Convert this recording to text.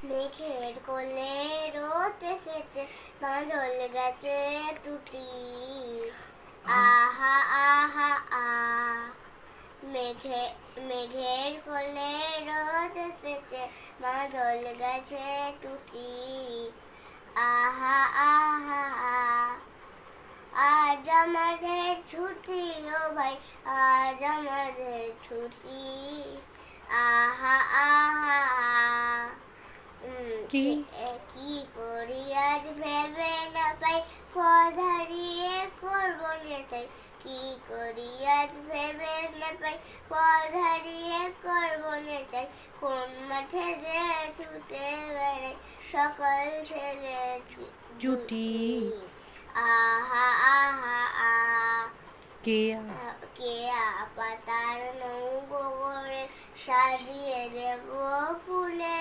মেঘের কোলে রোদ এসেছে, বাদল গেছে টুটি। আহা আহা আ মেঘের কোলে রোদ এসেছে, বাদল গেছে টুটি। আহা আহা আ আজ আমাদের ছুটি ও ভাই, আজ আমাদের ছুটি। আহা আহা কি কি করি আজ ভেবে না পাই, পথ হারিয়ে করবো না চাই। কি করি আজ ভেবে না পাই, পথ হারিয়ে করবো না চাই। কোন মাঠে যে ছুটে বেড়াই সকল ছেলে জুটি। আহা আহা আ কেয়া কেয়া পাতার নৌকো করে সাজিয়ে দেব ফুলে।